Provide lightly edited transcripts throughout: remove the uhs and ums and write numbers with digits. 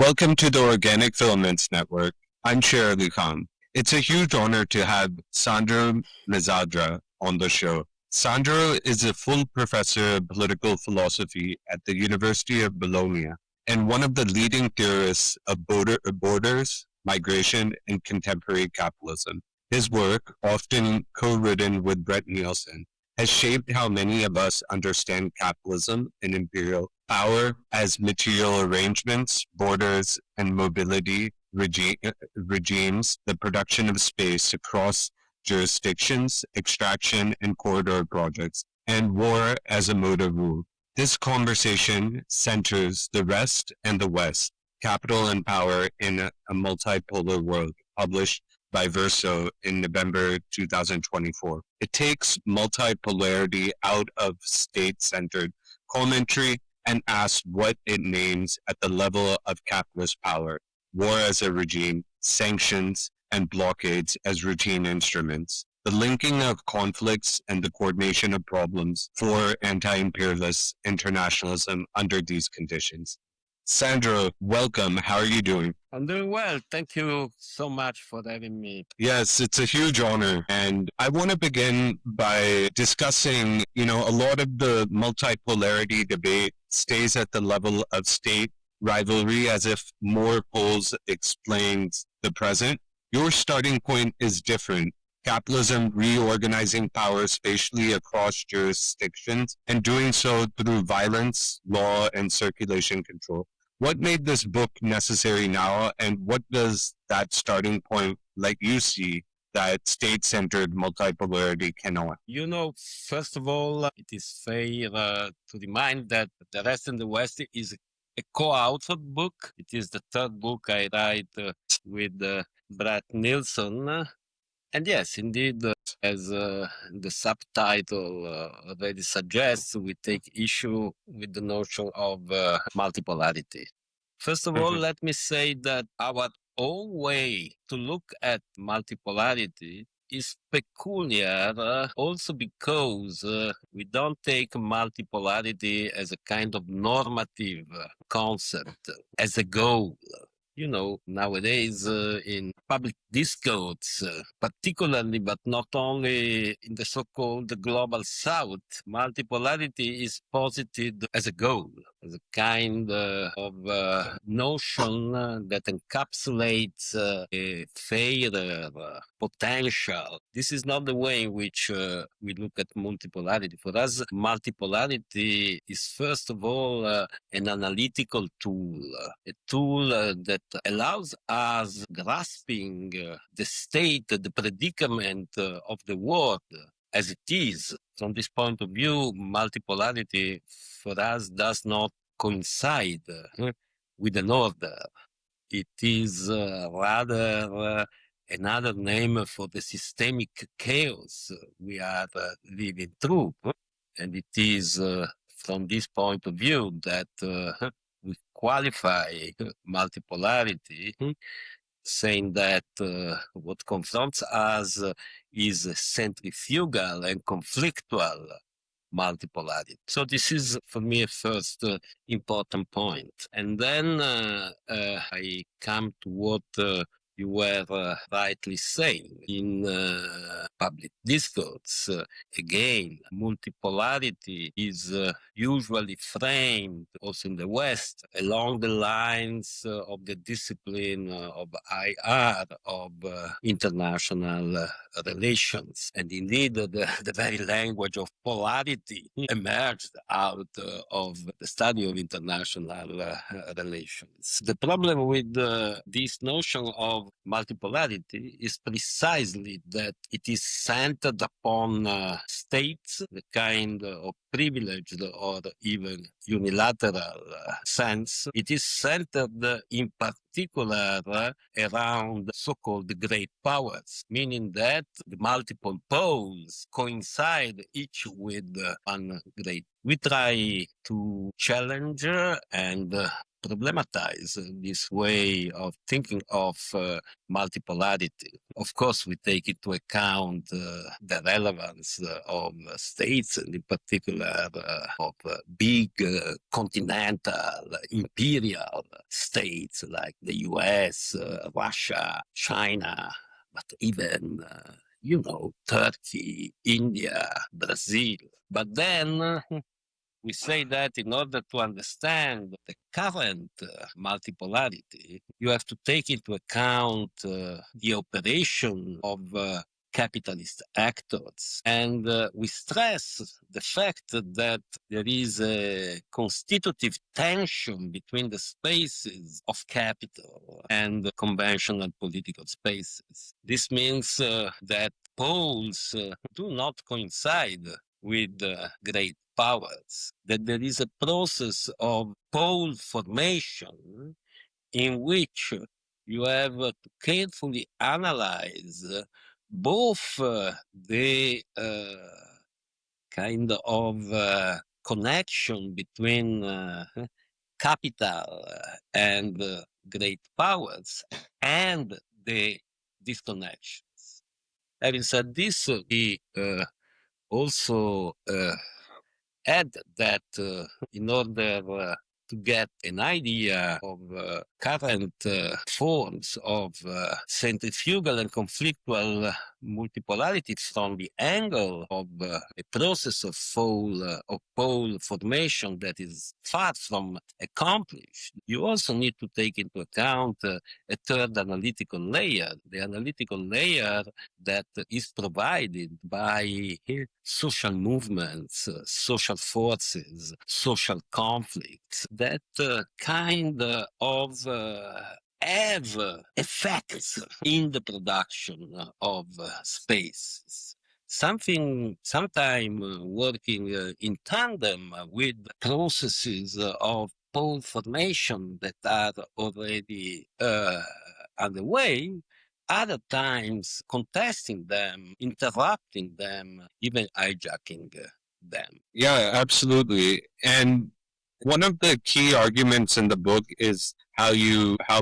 Welcome to the Organic Filaments Network. I'm Sher Ali Khan. It's a huge honor to have Sandro Mezzadra on the show. Sandro is a full professor of political philosophy at the University of Bologna and one of the leading theorists of borders, migration, and contemporary capitalism. His work, often co-written with Brett Neilson, has shaped how many of us understand capitalism and imperial power as material arrangements, borders, and mobility regimes, the production of space across jurisdictions, extraction and corridor projects, and war as a mode of rule. This conversation centers the rest and the West, capital and power in a multipolar world, published by Verso in November 2024. It takes multipolarity out of state-centered commentary and asks what it names at the level of capitalist power: war as a regime, sanctions, and blockades as routine instruments. The linking of conflicts and the coordination of problems for anti-imperialist internationalism under these conditions. Sandro, welcome. How are you doing? I'm doing well. Thank you so much for having me. Yes, it's a huge honor. And I want to begin by discussing, a lot of the multipolarity debate stays at the level of state rivalry as if more polls explains the present. Your starting point is different. Capitalism reorganizing power spatially across jurisdictions and doing so through violence, law, and circulation control. What made this book necessary now, and what does that starting point, like you see, that state-centered multipolarity cannot? First of all, it is fair to remind that The Rest in the West is a co-authored book. It is the third book I write with Brett Neilson. And yes, indeed, as the subtitle already suggests, we take issue with the notion of multipolarity. First of all, let me say that our own way to look at multipolarity is peculiar also because we don't take multipolarity as a kind of normative concept, as a goal. Nowadays in public discourse, particularly, but not only in the so-called global south, multipolarity is posited as a goal, as a kind of notion that encapsulates a fair potential. This is not the way in which we look at multipolarity. For us, multipolarity is first of all an analytical tool, a tool that allows us grasping the state, the predicament of the world as it is. From this point of view, multipolarity for us does not coincide with an order. It is rather another name for the systemic chaos we are living through. And it is from this point of view that we qualify multipolarity, saying that what confronts us is centrifugal and conflictual multipolarity. So this is, for me, a first important point. And then I come to what you were rightly saying in public discourse. Again, multipolarity is usually framed, also in the West, along the lines of the discipline of IR, of international relations. And indeed, the very language of polarity emerged out of the study of international relations. The problem with this notion of multipolarity is precisely that it is centered upon states, the kind of privileged or even unilateral sense. It is centered in particular around so-called great powers, meaning that the multiple poles coincide each with one great. We try to challenge and problematize this way of thinking of multipolarity. Of course, we take into account the relevance of states, and in particular of big continental imperial states like the US, Russia, China, but even Turkey, India, Brazil. But then we say that in order to understand the current multipolarity, you have to take into account the operation of capitalist actors. And we stress the fact that there is a constitutive tension between the spaces of capital and the conventional political spaces. This means that poles do not coincide with great powers, that there is a process of pole formation in which you have to carefully analyze both the kind of connection between capital and great powers and the disconnections. Having said this, we also add that in order to get an idea of current forms of centrifugal and conflictual multipolarity from the angle of a process of pole formation that is far from accomplished, you also need to take into account a third analytical layer, the analytical layer that is provided by social movements, social forces, social conflicts that kind of have effects in the production of spaces. Sometime working in tandem with processes of pole formation that are already underway, other times contesting them, interrupting them, even hijacking them. Yeah, absolutely. And one of the key arguments in the book is how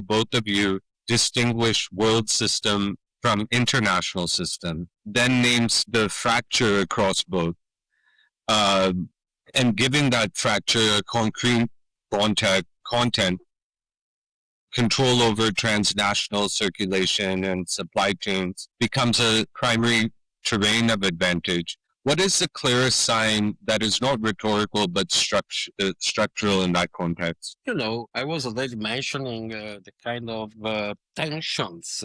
both of you distinguish world system from international system, then names the fracture across both, and giving that fracture a concrete content, control over transnational circulation and supply chains becomes a primary terrain of advantage. What is the clearest sign that is not rhetorical but structural in that context? I was already mentioning the kind of tensions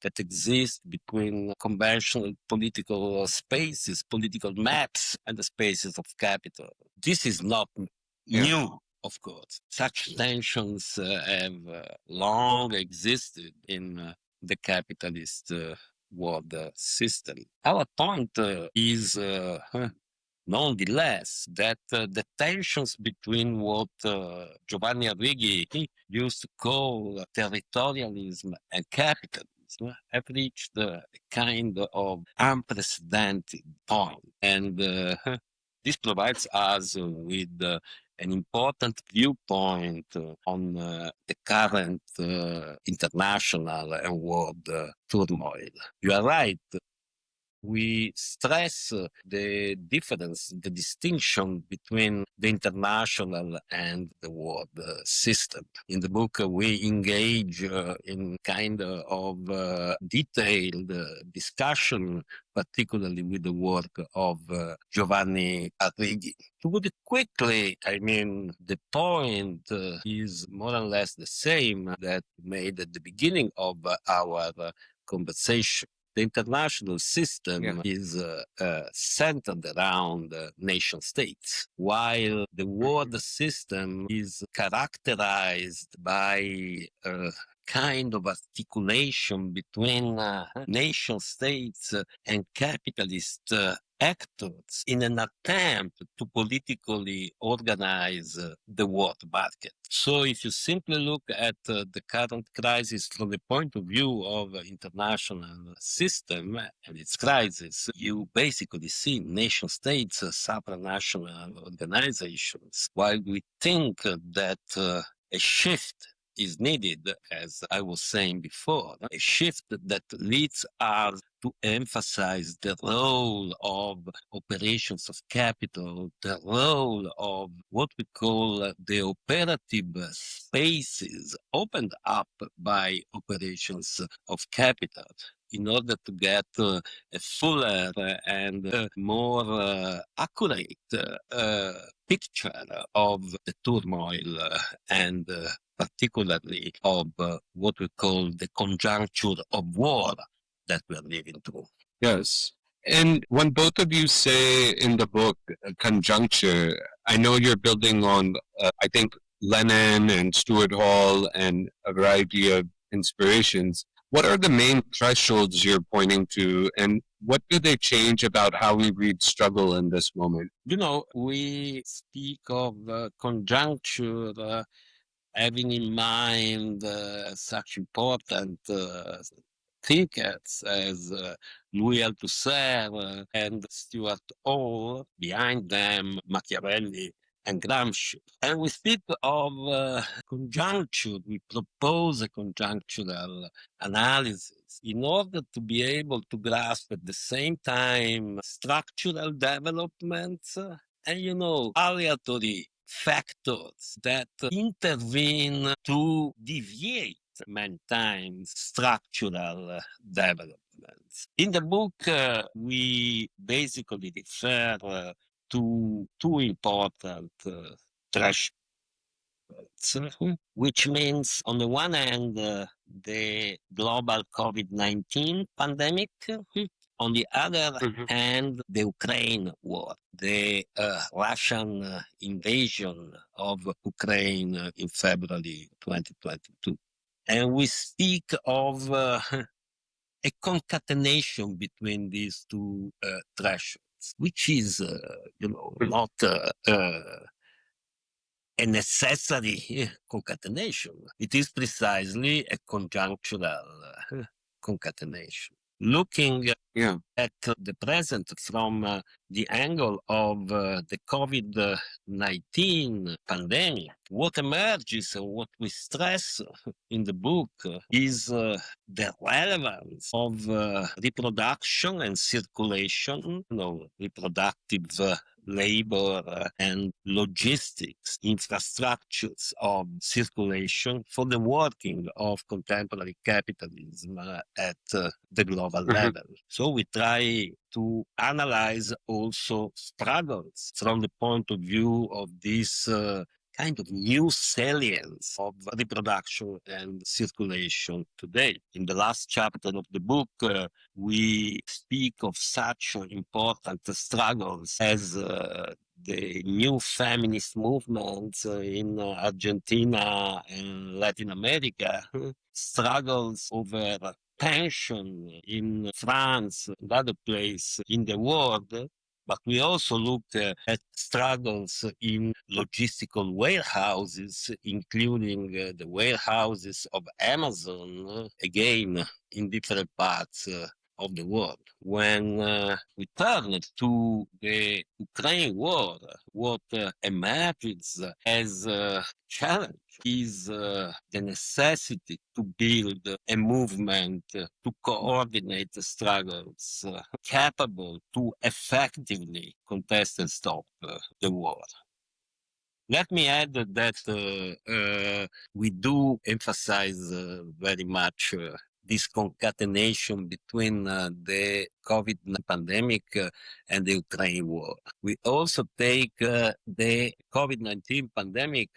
that exist between conventional political spaces, political maps, and the spaces of capital. This is not new. Of course, such tensions have long existed in the capitalist world system. Our point is nonetheless that the tensions between what Giovanni Arrighi used to call territorialism and capitalism have reached a kind of unprecedented point. And this provides us with an important viewpoint on the current international and world turmoil. You are right. We stress the difference, the distinction between the international and the world system. In the book, we engage in kind of detailed discussion, particularly with the work of Giovanni Arrighi. To put it quickly, the point is more or less the same that made at the beginning of our conversation. The international system is centered around nation states, while the world system is characterized by a kind of articulation between nation states and capitalist actors in an attempt to politically organize the world market. So if you simply look at the current crisis from the point of view of international system and its crisis, you basically see nation states, supranational organizations, while we think that a shift is needed, as I was saying before, a shift that leads us to emphasize the role of operations of capital, the role of what we call the operative spaces opened up by operations of capital in order to get a fuller and more accurate picture of the turmoil and particularly of what we call the conjuncture of war that we're living through. Yes. And when both of you say in the book conjuncture, I know you're building on, I think, Lenin and Stuart Hall and a variety of inspirations. What are the main thresholds you're pointing to, and what do they change about how we read struggle in this moment? You know, we speak of conjuncture having in mind such important thinkers as Louis Althusser and Stuart Hall, behind them Machiavelli and Gramsci. And we speak of conjuncture, we propose a conjunctural analysis in order to be able to grasp at the same time structural developments and, you know, aleatory factors that intervene to deviate many times structural developments. In the book, we basically refer to two important thresholds, which means, on the one hand, the global COVID-19 pandemic, on the other hand, the Ukraine war, the Russian invasion of Ukraine in February 2022. And we speak of a concatenation between these two thresholds, which is, you know, not a necessary concatenation. It is precisely a conjunctural concatenation. Looking at the present from the angle of the COVID-19 pandemic, what emerges and what we stress in the book is the relevance of reproduction and circulation, you know, reproductive labor and logistics, infrastructures of circulation for the working of contemporary capitalism at the global level. So we try to analyze also struggles from the point of view of this kind of new salience of reproduction and circulation today. In the last chapter of the book, we speak of such important struggles as the new feminist movements in Argentina and Latin America, struggles over pension in France and other places in the world. But we also look at struggles in logistical warehouses, including the warehouses of Amazon, again, in different parts of the world. When we turn to the Ukraine war, what emerges as a challenge is the necessity to build a movement to coordinate the struggles capable to effectively contest and stop the war. Let me add that we do emphasize very much this concatenation between the COVID pandemic and the Ukraine war. We also take the COVID-19 pandemic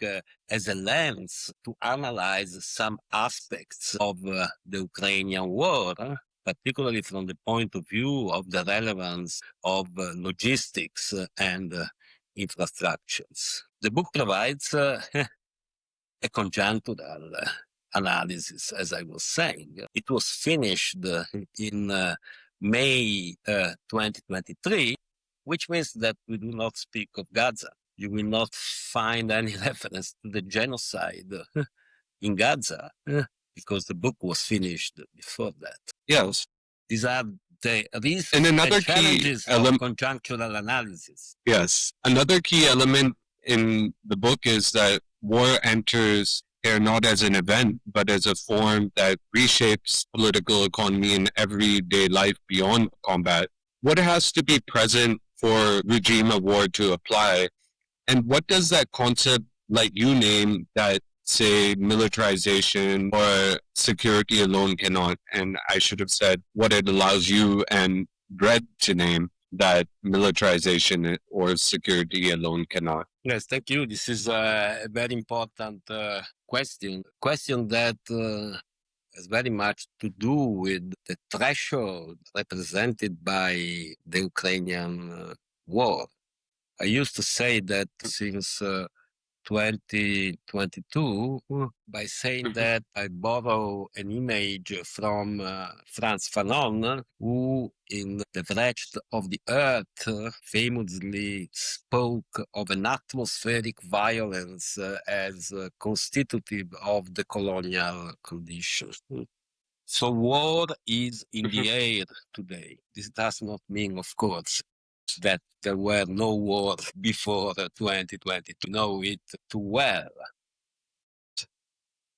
as a lens to analyze some aspects of the Ukrainian war, particularly from the point of view of the relevance of logistics and infrastructures. The book provides a conjunctural analysis, as I was saying. It was finished in May 2023, which means that we do not speak of Gaza. You will not find any reference to the genocide in Gaza because the book was finished before that. Yes. These are the risks and another and challenges key of conjunctural analysis. Yes. Another key element in the book is that war enters here not as an event, but as a form that reshapes political economy and everyday life beyond combat. What has to be present for regime of war to apply? And what does that concept, like you name, that say militarization or security alone cannot? And I should have said what it allows you and Brett to name that militarization or security alone cannot. Yes, thank you. This is a very important question. Question that has very much to do with the threshold represented by the Ukrainian war. I used to say that since 2022 by saying that I borrow an image from Frantz Fanon, who in The Wretched of the Earth famously spoke of an atmospheric violence as constitutive of the colonial condition. So war is in the air today. This does not mean, of course, that there were no wars before 2022. Know it too well.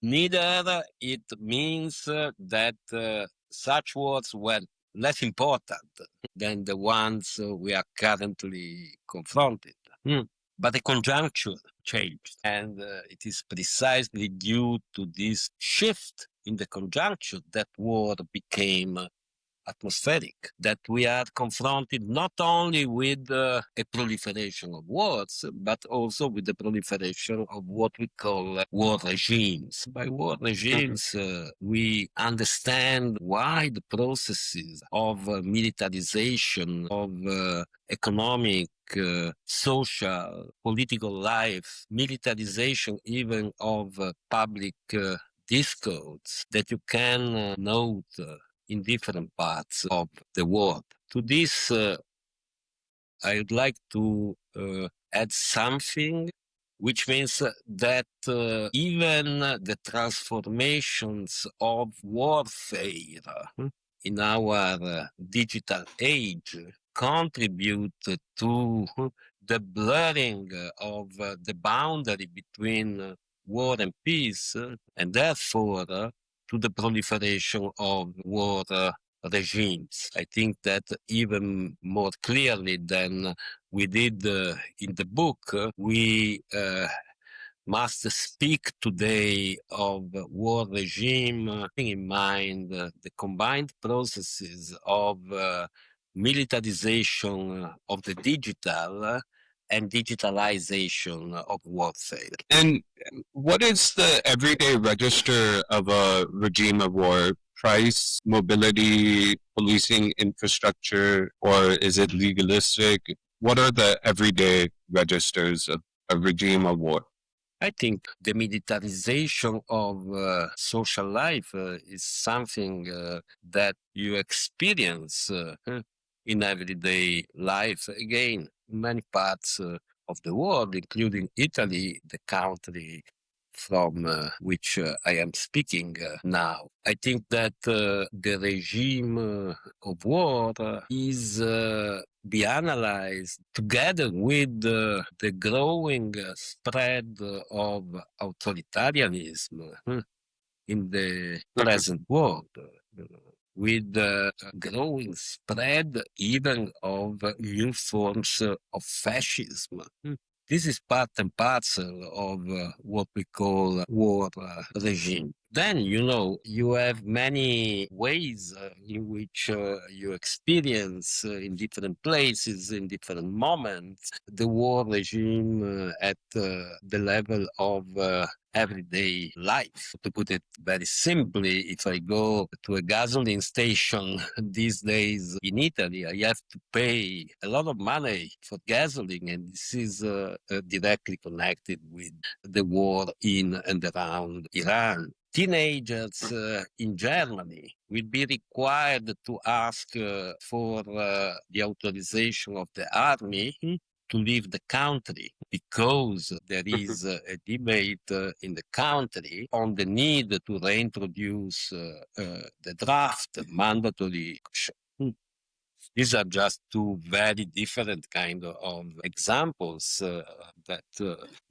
Neither it means that such wars were less important than the ones we are currently confronted. But the conjuncture changed, and it is precisely due to this shift in the conjuncture that war became atmospheric, that we are confronted not only with a proliferation of wars, but also with the proliferation of what we call war regimes. By war regimes, we understand why the processes of militarization, of economic, social, political life, militarization even of public discourse that you can note in different parts of the world. To this, I would like to add something, which means that even the transformations of warfare in our digital age contribute to the blurring of the boundary between war and peace, and therefore to the proliferation of war regimes. I think that even more clearly than we did in the book, we must speak today of war regime, having in mind the combined processes of militarization of the digital and digitalization of warfare. And what is the everyday register of a regime of war? Price, mobility, policing infrastructure, or is it legalistic? What are the everyday registers of a regime of war? I think the militarization of social life is something that you experience in everyday life. Again, in many parts of the world, including Italy, the country from which I am speaking now. I think that the regime of war is be analyzed together with the growing spread of authoritarianism in the present world, with the growing spread even of new forms of fascism. This is part and parcel of what we call war regime. Then, you have many ways in which you experience in different places, in different moments, the war regime at the level of everyday life. To put it very simply, if I go to a gasoline station these days in Italy, I have to pay a lot of money for gasoline, and this is directly connected with the war in and around Iran. Teenagers in Germany will be required to ask for the authorization of the army to leave the country because there is a debate in the country on the need to reintroduce the draft mandatory. These are just two very different kind of examples that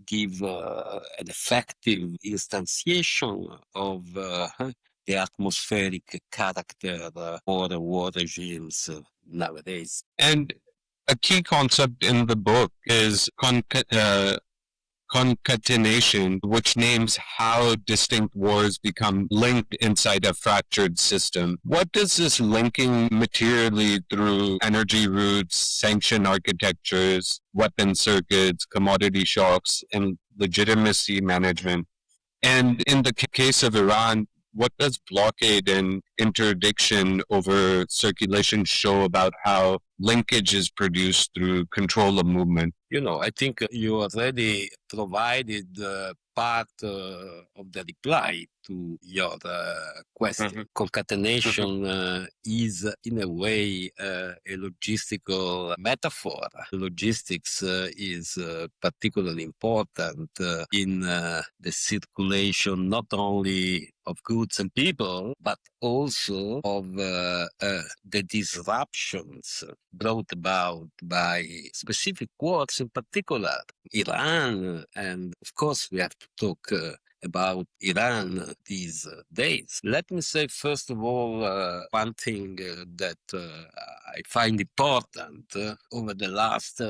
give an effective instantiation of the atmospheric character or the war regimes nowadays. And a key concept in the book is concatenation, which names how distinct wars become linked inside a fractured system. What does this linking materially through energy routes, sanction architectures, weapon circuits, commodity shocks, and legitimacy management? And in the case of Iran, what does blockade and interdiction over circulation show about how linkage is produced through control of movement? I think you already provided part of the reply to your question. Concatenation is, in a way, a logistical metaphor. Logistics is particularly important in the circulation not only of goods and people, but also of the disruptions brought about by specific wars, in particular Iran. And of course, we have to talk about Iran these days. Let me say, first of all, one thing that I find important over the last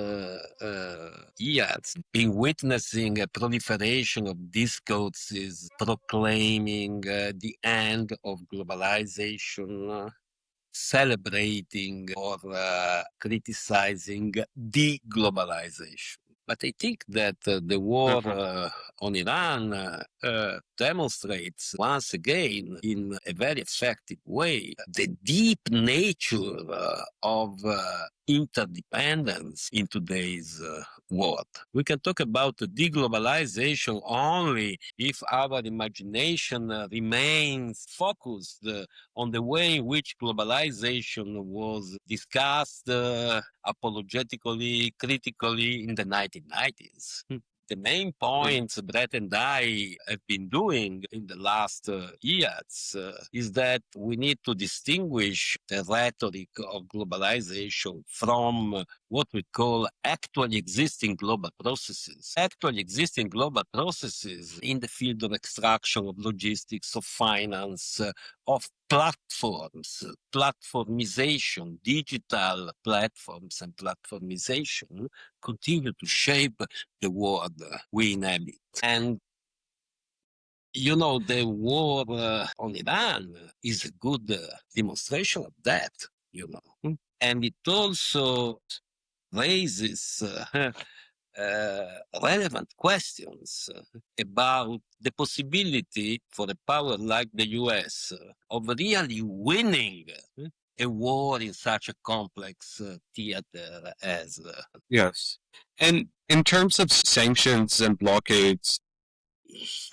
years, been witnessing a proliferation of discourses proclaiming the end of globalization, celebrating or criticizing deglobalization. But I think that the war on Iran demonstrates once again in a very effective way the deep nature of interdependence in today's world. We can talk about deglobalization only if our imagination remains focused on the way in which globalization was discussed apologetically, critically in the 1990s. The main points Brett and I have been doing in the last years is that we need to distinguish the rhetoric of globalization from what we call actually existing global processes. Actually existing global processes in the field of extraction, of logistics, of finance, of platforms, platformization, digital platforms and platformization continue to shape the world we inhabit. And the war on Iran is a good demonstration of that, And it also raises relevant questions about the possibility for a power like the US of really winning a war in such a complex theater as. Yes. And in terms of sanctions and blockades,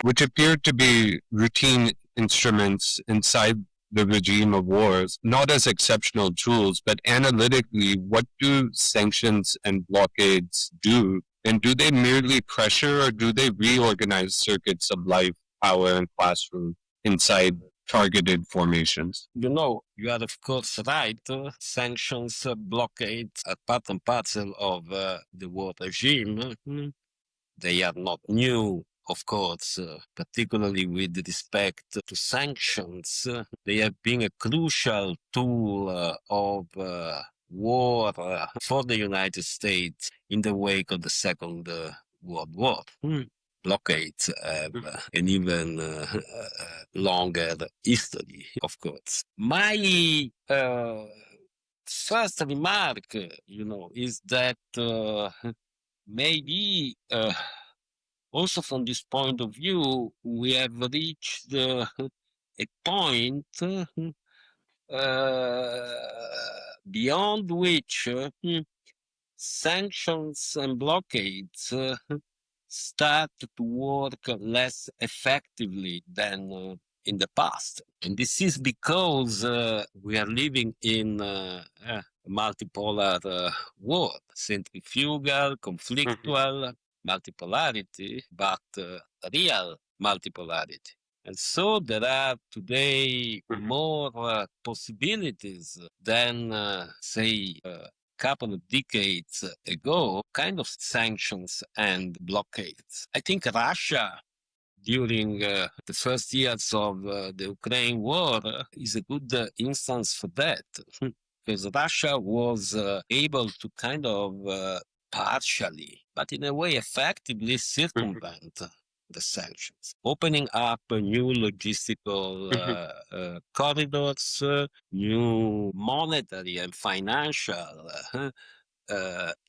which appear to be routine instruments inside the regime of wars, not as exceptional tools, but analytically, what do sanctions and blockades do? And do they merely pressure or do they reorganize circuits of life, power, and classroom inside targeted formations? You are of course right. Sanctions, blockades are part and parcel of the war regime. They are not new, of course, particularly with respect to sanctions. They have been a crucial tool of war for the United States in the wake of the Second World War. Blockades have an even longer history, of course. My first remark, is that maybe also from this point of view, we have reached a point beyond which sanctions and blockades start to work less effectively than in the past. And this is because we are living in a multipolar world, centrifugal, conflictual, multipolarity, but real multipolarity. And so there are today more possibilities than, say, couple of decades ago, kind of sanctions and blockades. I think Russia during the first years of the Ukraine war is a good instance for that. Because Russia was able to kind of partially, but in a way effectively circumvent the sanctions, opening up new logistical corridors, new monetary and financial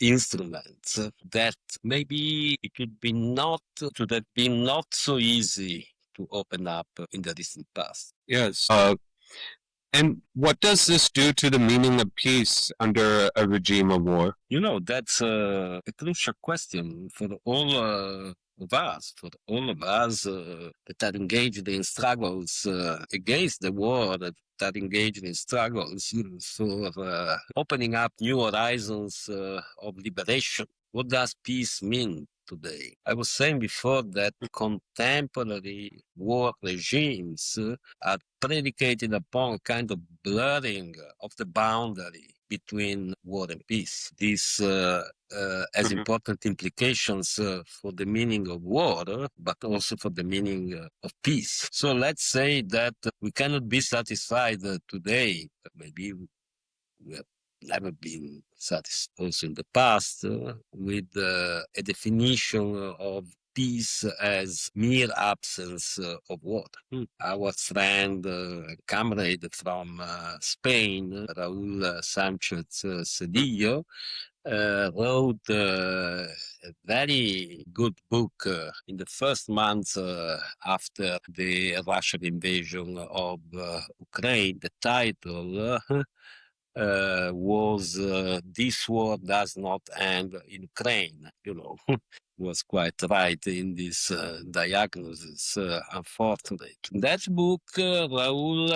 instruments that maybe it would have been not so easy to open up in the recent past. Yes. And what does this do to the meaning of peace under a regime of war? You know, that's a crucial question for all of us, that are engaged in struggles against the war, that are engaged in struggles for opening up new horizons of liberation. What does peace mean today? I was saying before that contemporary war regimes are predicated upon a kind of blurring of the boundary between war and peace. This has important implications for the meaning of war, but also for the meaning of peace. So let's say that we cannot be satisfied today, maybe we have never been satisfied also in the past with a definition of peace as mere absence of war. Our friend, comrade from Spain, Raúl Sánchez Cedillo, wrote a very good book in the first months after the Russian invasion of Ukraine. The title was "This War Does Not End in Ukraine." You know, was quite right in this diagnosis, unfortunately. In that book, Raúl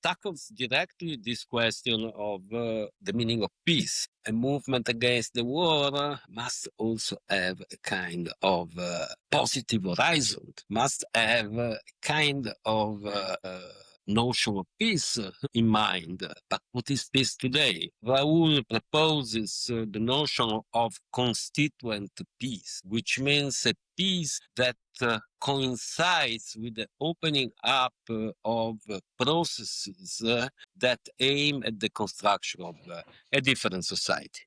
tackles directly this question of the meaning of peace. A movement against the war must also have a kind of positive horizon, must have a kind of notion of peace in mind. But what is peace today? Raúl proposes the notion of constituent peace, which means a peace that coincides with the opening up of processes that aim at the construction of a different society.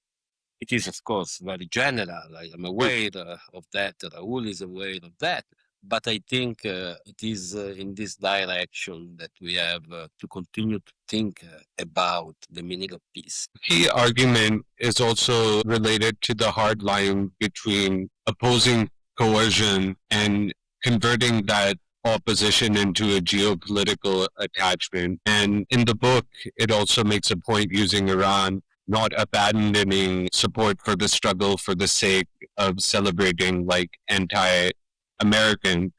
It is, of course, very general. I am aware of that. Raúl is aware of that. But I think it is in this direction that we have to continue to think about the meaning of peace. Key argument is also related to the hard line between opposing coercion and converting that opposition into a geopolitical attachment. And in the book, it also makes a point using Iran not abandoning support for the struggle for the sake of celebrating like anti-American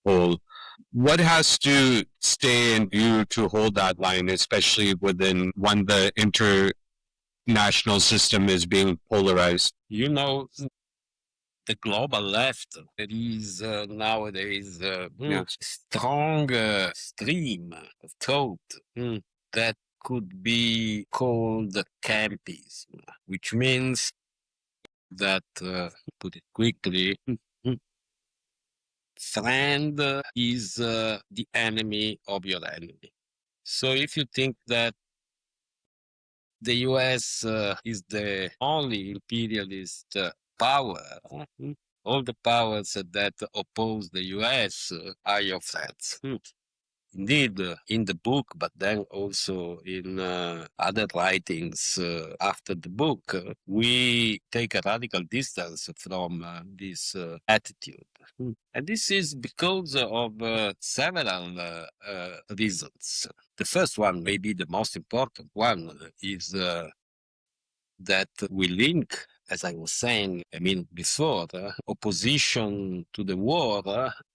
whole. What has to stay in view to hold that line, especially when the international system is being polarized? You know, the global left, there is nowadays a strong stream of thought that could be called Campism, which means that, put it quickly, friend is the enemy of your enemy. So if you think that the US is the only imperialist power, all the powers that oppose the US are your friends. Indeed, in the book, but then also in other writings after the book, we take a radical distance from this attitude. And this is because of several reasons. The first one, maybe the most important one, is that we link, as I was saying a minute before, opposition to the war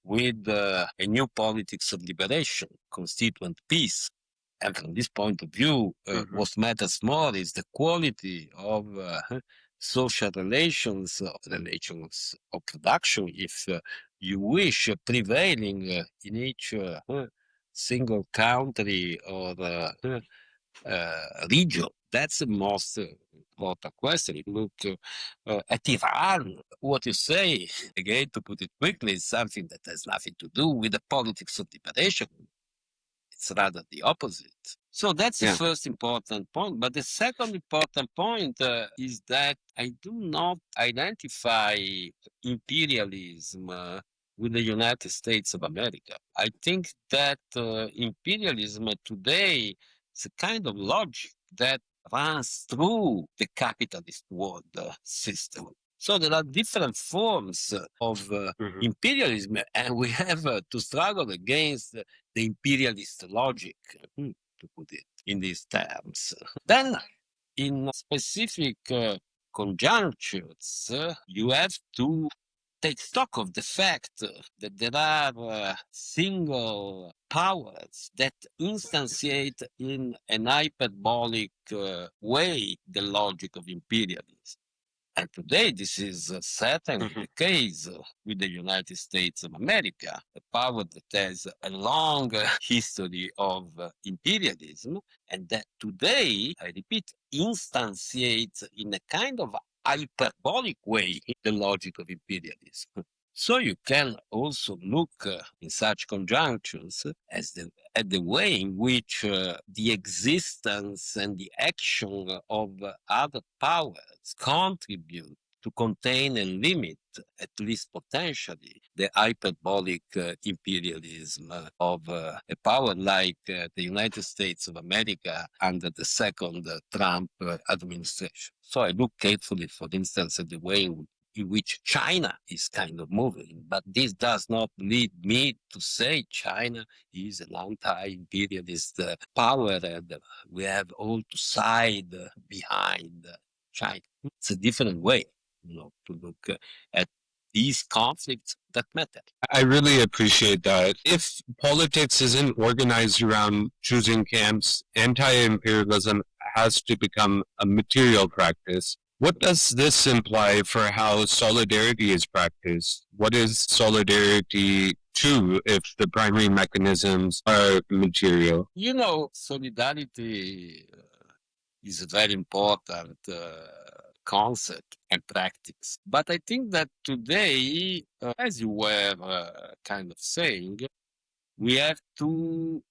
with a new politics of liberation, constituent peace. And from this point of view, what matters more is the quality of social relations of production, if you wish prevailing in each single country or region. That's the most important question. Look at Iran. What you say, again, to put it quickly, is something that has nothing to do with the politics of liberation. It's rather the opposite. So that's the first important point. But the second important point is that I do not identify imperialism with the United States of America. I think that imperialism today is a kind of logic that runs through the capitalist world system. So there are different forms of imperialism, and we have to struggle against the imperialist logic, to put it in these terms. Then, in specific conjunctures, you have to take stock of the fact that there are single powers that instantiate in an hyperbolic way the logic of imperialism. And today, this is certainly the case with the United States of America, a power that has a long history of imperialism, and that today, I repeat, instantiates in a kind of hyperbolic way the logic of imperialism. So you can also look in such conjunctions at the way in which the existence and the action of other powers contribute to contain and limit, at least potentially, the hyperbolic imperialism of a power like the United States of America under the second Trump administration. So I look carefully, for instance, at the way in which China is kind of moving. But this does not lead me to say China is an anti-imperialist power and we have all to side behind China. It's a different way, to look at these conflicts that matter. I really appreciate that. If politics isn't organized around choosing camps, anti-imperialism has to become a material practice. What does this imply for how solidarity is practiced? What is solidarity to if the primary mechanisms are material? Solidarity is a very important concept and practice. But I think that today, as you were kind of saying, we have to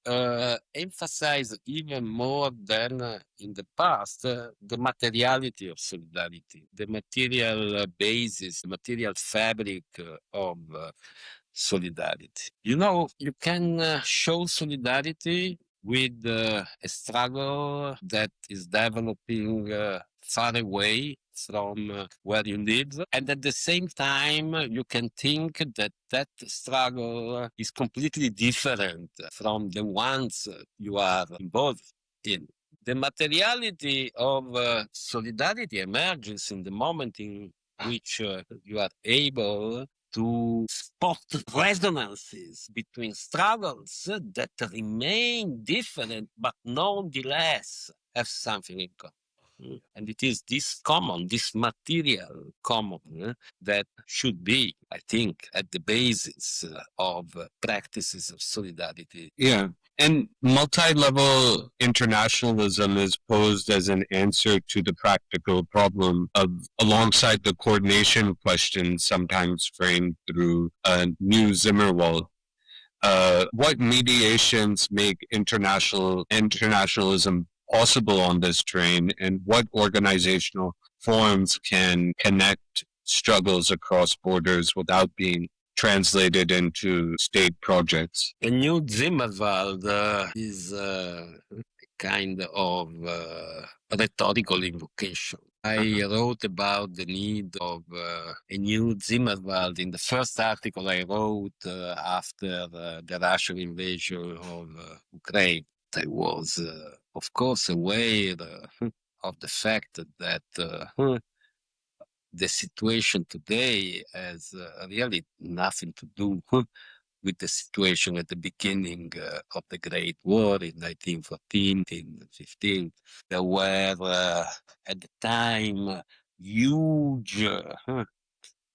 emphasize even more than in the past the materiality of solidarity, the material basis, material fabric of solidarity. You can show solidarity with a struggle that is developing far away from where you live. And at the same time, you can think that that struggle is completely different from the ones you are involved in. The materiality of solidarity emerges in the moment in which you are able to spot resonances between struggles that remain different but nonetheless have something in common. And it is this common, this material common that should be, I think, at the basis of practices of solidarity. Yeah. And multi-level internationalism is posed as an answer to the practical problem of, alongside the coordination question, sometimes framed through a new Zimmerwald. What mediations make internationalism possible on this train, and what organizational forms can connect struggles across borders without being translated into state projects? A new Zimmerwald is a kind of rhetorical invocation. I wrote about the need of a new Zimmerwald in the first article I wrote after the Russian invasion of Ukraine. I was, of course, aware of the fact that the situation today has really nothing to do with the situation at the beginning of the Great War in 1914, 1915. There were, at the time, huge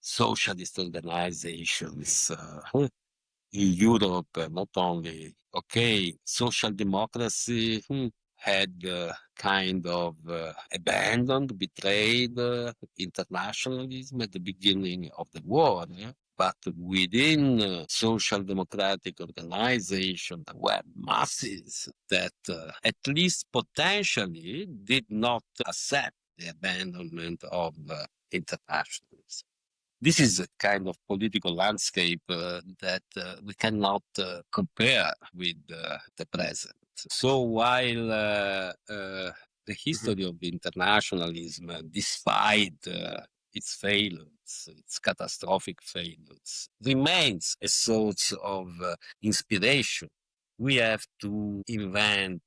socialist organizations in Europe, not only. Okay, social democracy had kind of abandoned, betrayed internationalism at the beginning of the war. But within social democratic organization, there were masses that at least potentially did not accept the abandonment of internationalism. This is a kind of political landscape that we cannot compare with the present. So while the history of internationalism, despite its failures, its catastrophic failures, remains a source of inspiration, we have to invent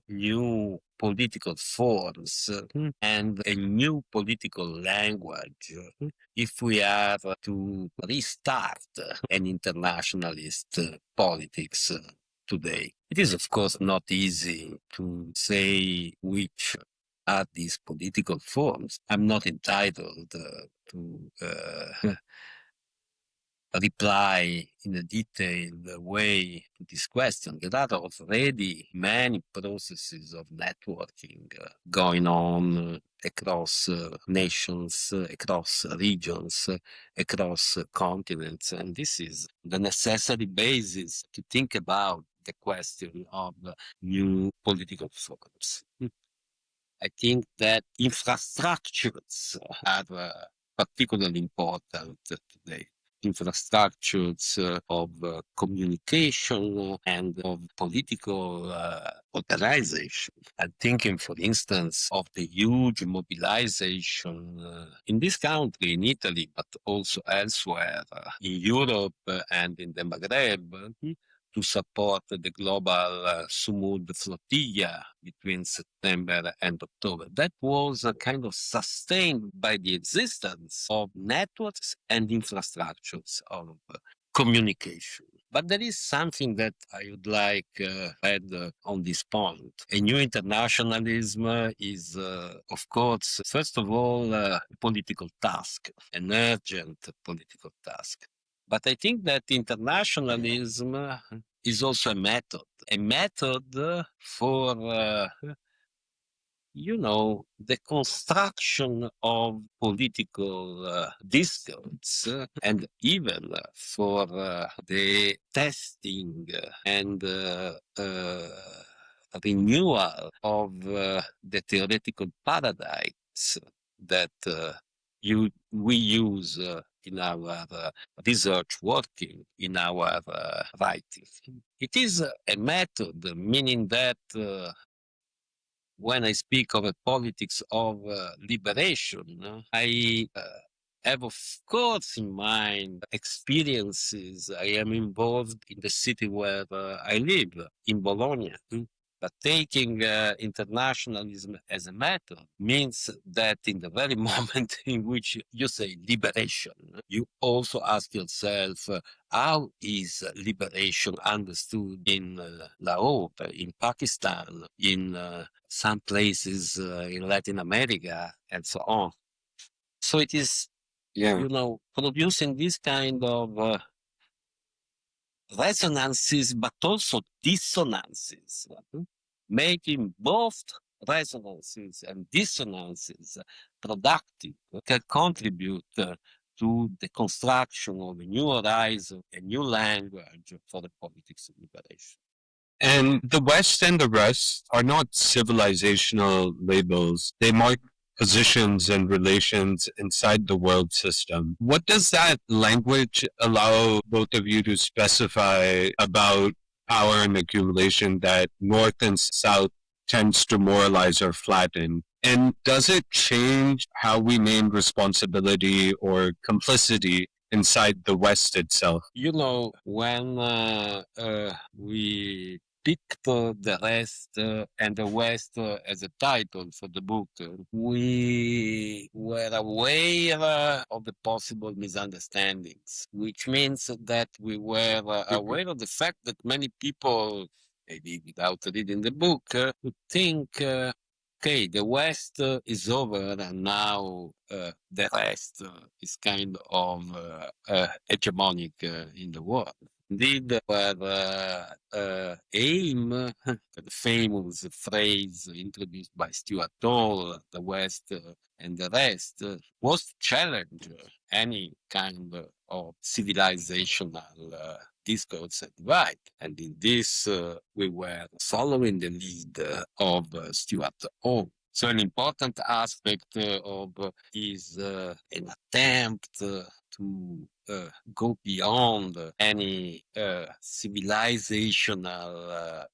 new political forms and a new political language if we are to restart an internationalist politics today. It is, of course, not easy to say which are these political forms. I'm not entitled to reply in a detailed way to this question. There are already many processes of networking going on across nations, across regions, across continents. And this is the necessary basis to think about the question of new political forms. I think that infrastructures are particularly important today. Infrastructures of communication and of political organization. I'm thinking, for instance, of the huge mobilization in this country, in Italy, but also elsewhere, in Europe and in the Maghreb, to support the global Sumud flotilla between September and October. That was kind of sustained by the existence of networks and infrastructures of communication. But there is something that I would like to add on this point. A new internationalism is, of course, first of all, a political task, an urgent political task. But I think that internationalism is also a method for, the construction of political discourse and even for the testing and renewal of the theoretical paradigms that we use in our research working, in our writing. It is a method, meaning that when I speak of a politics of liberation, I have, of course, in mind experiences. I am involved in the city where I live, in Bologna. But taking internationalism as a method means that in the very moment in which you say liberation, you also ask yourself, how is liberation understood in Lahore, in Pakistan, in some places in Latin America, and so on? So it is, producing this kind of resonances, but also dissonances, making both resonances and dissonances productive can contribute to the construction of a new horizon, a new language for the politics of liberation. And the West and the rest are not civilizational labels. They mark positions and relations inside the world system. What does that language allow both of you to specify about power and accumulation that North and South tends to moralize or flatten? And does it change how we name responsibility or complicity inside the West itself? When we picked the rest and the West as a title for the book, we were aware of the possible misunderstandings, which means that we were aware of the fact that many people, maybe without reading the book, would think okay, the West is over, and now the rest is kind of hegemonic in the world. Indeed, our aim, the famous phrase introduced by Stuart Hall, the West and the rest, was to challenge any kind of civilizational discourse and divide. And in this, we were following the lead of Stuart Hall. So an important aspect of is an attempt to go beyond any civilizational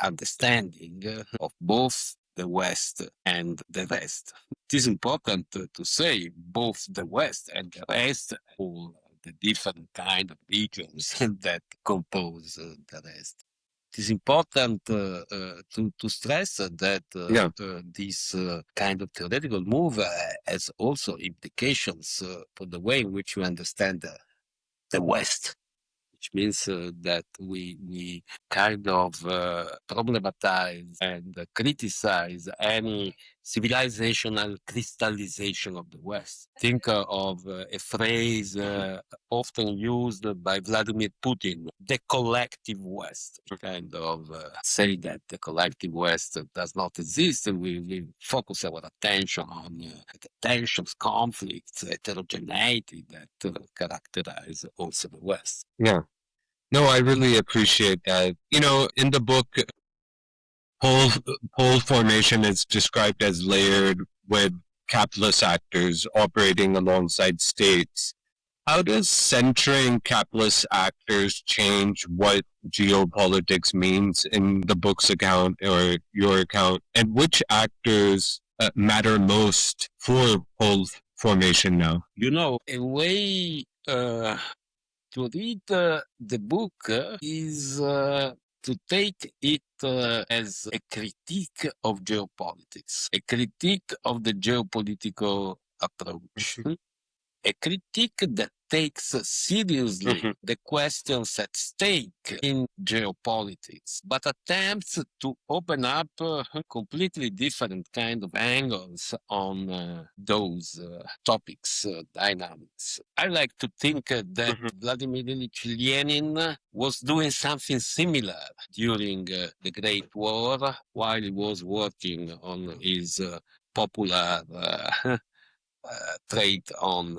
understanding of both the West and the rest. It is important to say both the West and the rest, all the different kind of regions that compose the rest. It is important to stress that this kind of theoretical move has also implications for the way in which we understand the West, which means that we kind of problematize and criticize any civilizational crystallization of the West. Think of a phrase often used by Vladimir Putin, the collective West. Kind of say that the collective West does not exist, and we focus our attention on the tensions, conflicts, heterogeneity that characterize also the West. Yeah. No, I really appreciate that. In the book, pole formation is described as layered with capitalist actors operating alongside states. How does centering capitalist actors change what geopolitics means in the book's account or your account? And which actors matter most for pole formation now? A way to read the book is to take it as a critique of geopolitics, a critique of the geopolitical approach, a critique that takes seriously the questions at stake in geopolitics, but attempts to open up completely different kind of angles on those topics, dynamics. I like to think that Vladimir Ilyich Lenin was doing something similar during the Great War while he was working on his popular trait on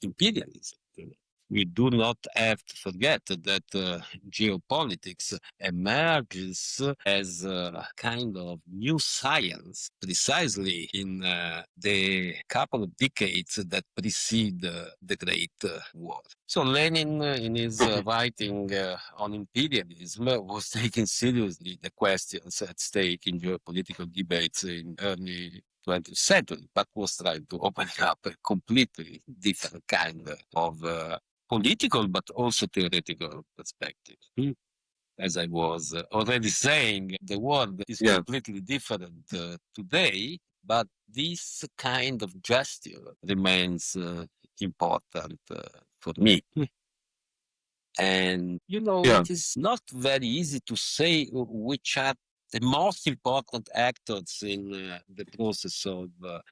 imperialism. We do not have to forget that geopolitics emerges as a kind of new science precisely in the couple of decades that precede the Great War. So Lenin, in his writing on imperialism, was taking seriously the questions at stake in geopolitical debates in early 20th century, but was trying to open up a completely different kind of political, but also theoretical perspective. As I was already saying, the world is completely different today, but this kind of gesture remains important for me. And, it is not very easy to say which are the most important actors in the process of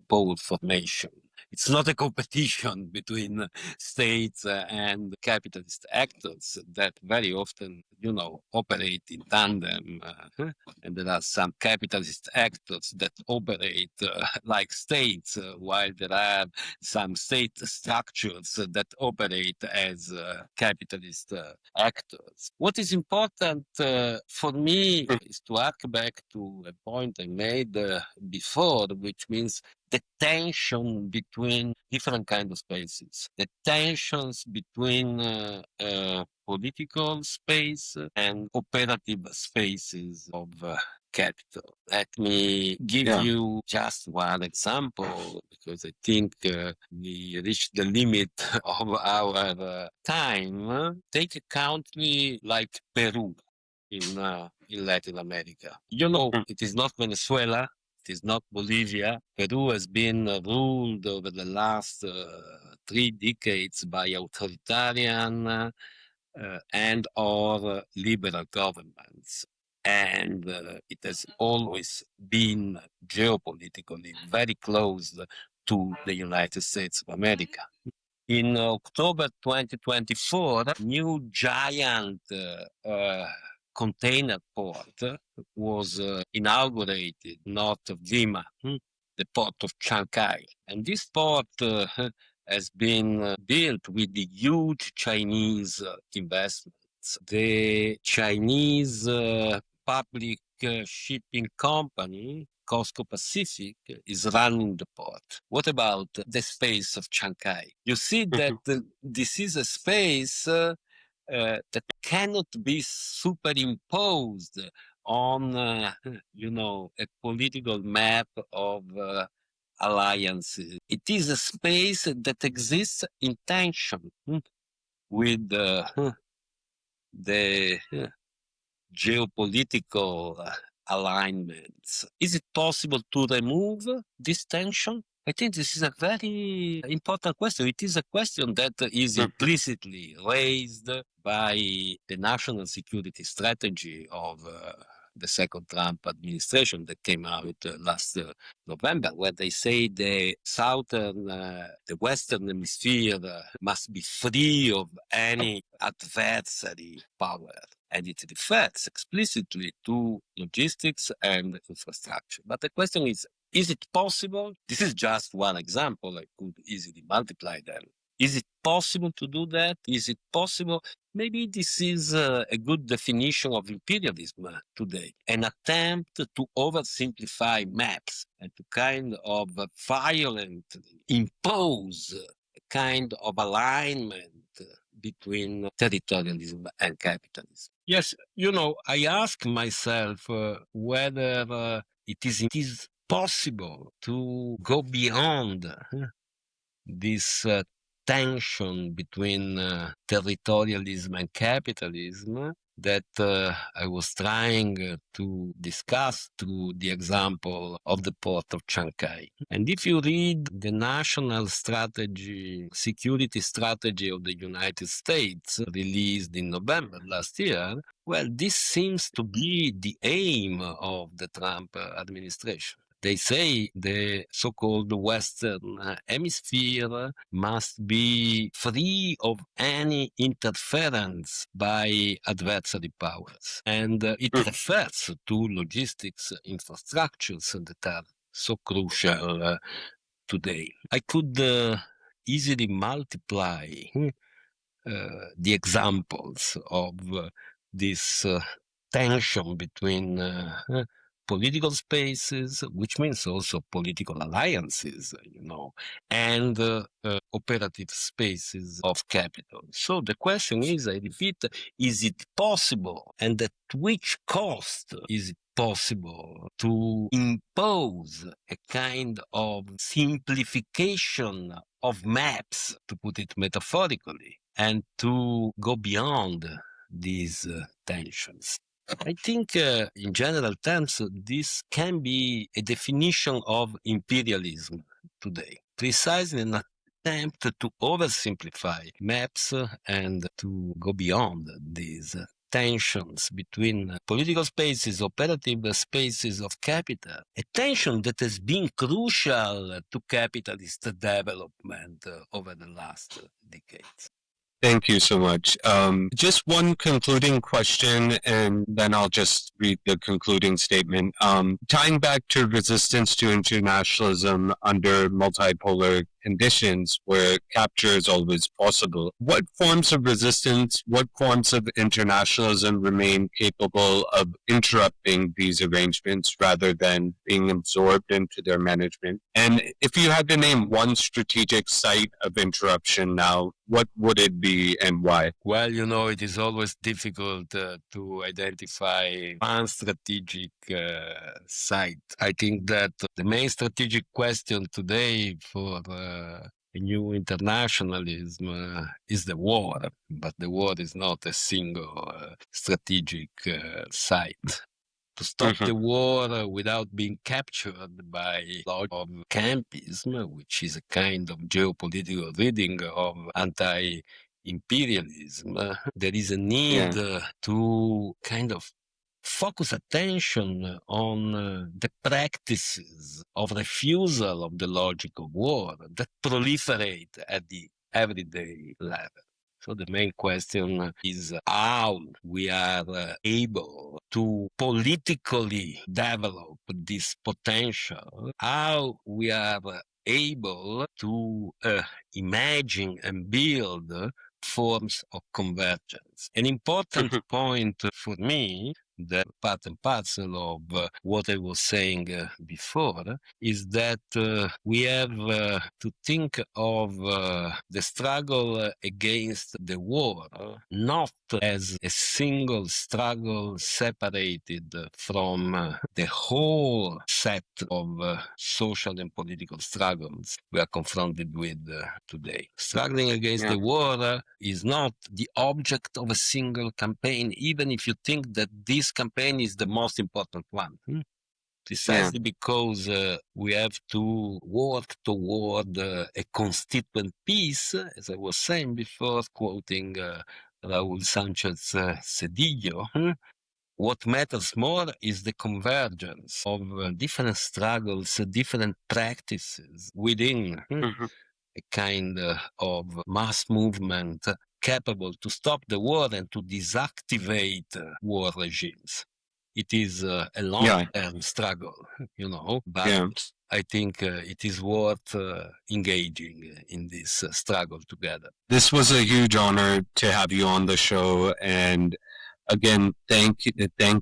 pole formation. It's not a competition between states and capitalist actors that very often, operate in tandem. And there are some capitalist actors that operate like states, while there are some state structures that operate as capitalist actors. What is important for me is to hark back to a point I made before, which means the tension between different kind of spaces, the tensions between political space and operative spaces of capital. Let me give you just one example, because I think we reached the limit of our time. Take a country like Peru in Latin America. It is not Venezuela. It is not Bolivia. Peru has been ruled over the last 3 decades by authoritarian and or liberal governments. and it has always been geopolitically very close to the United States of America. In October 2024, new giant container port was inaugurated north of Lima, the port of Chancay. And this port has been built with the huge Chinese investments. The Chinese public shipping company, Costco Pacific, is running the port. What about the space of Chancay? You see that this is a space that cannot be superimposed on, a political map of alliances. It is a space that exists in tension with the geopolitical alignments. Is it possible to remove this tension? I think this is a very important question. It is a question that is implicitly raised by the national security strategy of the second Trump administration that came out last November, where they say the Western hemisphere must be free of any adversary power. And it refers explicitly to logistics and infrastructure. But the question is it possible? This is just one example. I could easily multiply them. Is it possible to do that? Is it possible? Maybe this is a good definition of imperialism today, an attempt to oversimplify maps and to kind of violently impose a kind of alignment between territorialism and capitalism. Yes, I ask myself whether it is possible to go beyond this tension between territorialism and capitalism that I was trying to discuss through the example of the port of Chancay. And if you read the national security strategy of the United States, released in November last year, well, this seems to be the aim of the Trump administration. They say the so-called Western hemisphere must be free of any interference by adversary powers. And it refers to logistics infrastructures that are so crucial today. I could easily multiply the examples of this tension between political spaces, which means also political alliances, and operative spaces of capital. So the question is, I repeat, is it possible, and at which cost is it possible to impose a kind of simplification of maps, to put it metaphorically, and to go beyond these tensions? I think in general terms, this can be a definition of imperialism today, precisely an attempt to oversimplify maps and to go beyond these tensions between political spaces, operative spaces of capital, a tension that has been crucial to capitalist development over the last decades. Thank you so much. Just one concluding question, and then I'll just read the concluding statement. Tying back to resistance to internationalism under multipolar conditions where capture is always possible, what forms of resistance, what forms of internationalism remain capable of interrupting these arrangements rather than being absorbed into their management? And if you had to name one strategic site of interruption now, what would it be and why? Well, it is always difficult to identify one strategic site. I think that the main strategic question today for a new internationalism is the war, but the war is not a single strategic site. To stop the war without being captured by law of Campism, which is a kind of geopolitical reading of anti-imperialism, there is a need to kind of focus attention on the practices of refusal of the logic of war that proliferate at the everyday level. So the main question is how we are able to politically develop this potential, how we are able to imagine and build forms of convergence. An important point for me, that part and parcel of what I was saying before, is that we have to think of the struggle against the war not as a single struggle separated from the whole set of social and political struggles we are confronted with today. Struggling against the war is not the object of a single campaign, even if you think that this campaign is the most important one. Precisely because we have to work toward a constituent peace, as I was saying before, quoting Raúl Sánchez Cedillo. What matters more is the convergence of different struggles, different practices within a kind of mass movement capable to stop the war and to deactivate war regimes. It is a long-term struggle, but I think it is worth engaging in this struggle together. This was a huge honor to have you on the show, and again, thank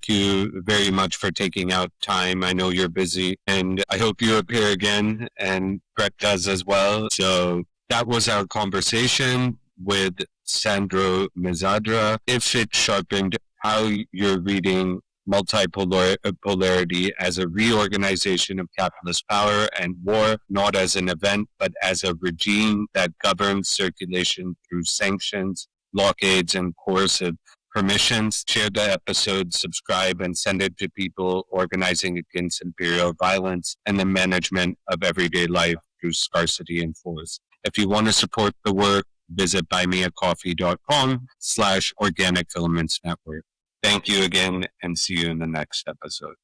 you very much for taking out time. I know you're busy, and I hope you appear again, and Brett does as well. So that was our conversation with Sandro Mezzadra. If it sharpened how you're reading multipolarity as a reorganization of capitalist power and war, not as an event, but as a regime that governs circulation through sanctions, blockades, and coercive permissions. Share the episode, subscribe, and send it to people organizing against imperial violence and the management of everyday life through scarcity and force. If you want to support the work, visit buymeacoffee.com/Organic Filaments Network. Thank you again, and see you in the next episode.